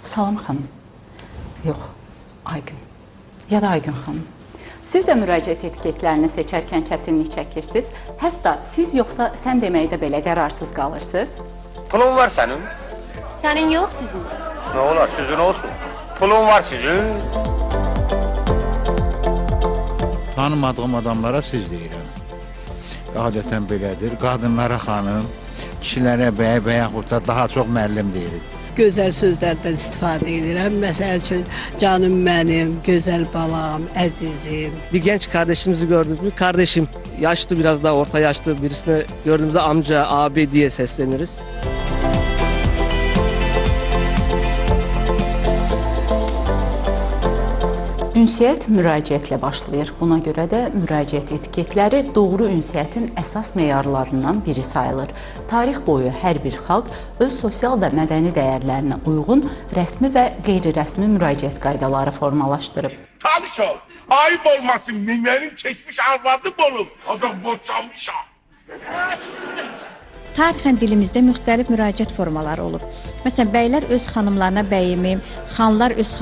Salam xanım. Yox, Aygün. Ya da Aygün xanım. Siz də müraciət etiketlərini seçərkən çətinlik çəkirsiniz. Hətta siz yoxsa sən deməkdə belə qərarsız qalırsınız. Pulun var senin. Senin yok sizin. Ne olar sizin olsun. Pulun var sizin. Tanımadığım adamlara siz deyirəm. Adətən belədir. Qadınlara xanım, kişilərə bəy yaxud da daha çox müəllim deyirik. Gözəl sözlərdən istifadə edirəm. Məsəl üçün, canım mənim, gözəl balam, əzizim. Bir genç kardeşimizi gördük mü? Kardeşim, yaşlı, biraz daha orta yaşlı birisine gördüğümüzde amca, abi diye sesleniriz. Ünsiyyət müraciətlə başlayır. Buna görə də müraciət etiketləri doğru ünsiyyətin əsas meyarlarından biri sayılır. Tarix boyu hər bir xalq öz sosial və mədəni dəyərlərinə uyğun rəsmi və qeyri-rəsmi müraciət qaydaları formalaşdırıb. Tanış ol, ayıp olmasın, benim keçmiş arvadım olub, adam boşanmışam. Tarixən dilimizdə müxtəlif müraciət formaları olub. Məsələn, bəylər öz xanımlarına bəyimim, xanlar öz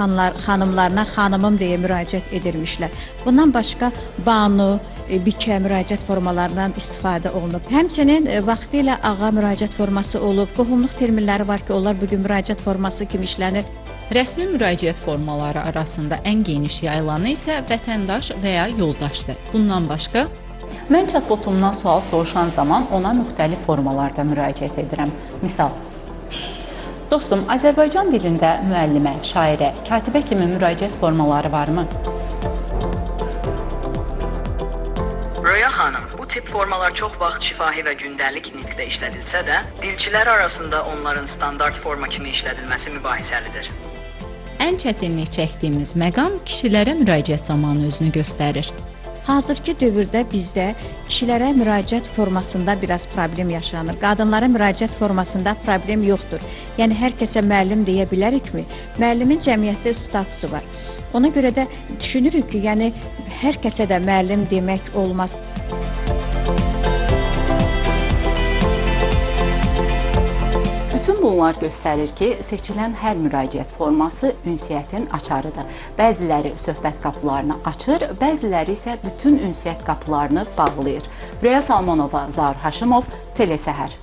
xanımlarına xanımım deyə müraciət edirmişlər. Bundan başqa banu, bikə müraciət formalarından istifadə olunub. Həmçinin vaxtilə ağa müraciət forması olub. Qohumluq terminləri var ki, onlar bugün müraciət forması kimi işlənir. Rəsmi müraciət formaları arasında ən geniş yayılanı isə vətəndaş və ya yoldaşdır. Bundan başqa Mən chatbotumdan sual soruşan zaman ona müxtəlif formalarda müraciət edirəm. Misal, dostum, Azərbaycan dilində müəllimə, şairə, katibə kimi müraciət formaları varmı? Röya xanım, bu tip formalar çox vaxt şifahi və gündəlik nitqdə işlədilsə də, dilçilər arasında onların standart forma kimi işlədilməsi mübahisəlidir. ən çətinlik çəkdiyimiz məqam kişilərə müraciət zamanı özünü göstərir. Hazırki dövrdə bizdə kişilərə müraciət formasında biraz problem yaşanır. Qadınlara müraciət formasında problem yoxdur. Yəni, hər kəsə müəllim deyə bilərikmi? Müəllimin cəmiyyətdə statusu var. Ona görə də düşünürük ki, yəni, hər kəsə də müəllim demək olmaz. Bütün bunlar göstərir ki, seçilən hər müraciət forması ünsiyyətin açarıdır. Bəziləri söhbət qapılarını açır, bəziləri isə bütün ünsiyyət qapılarını bağlayır. Röya Salmanova, Zaur Haşimov, Telesəhər.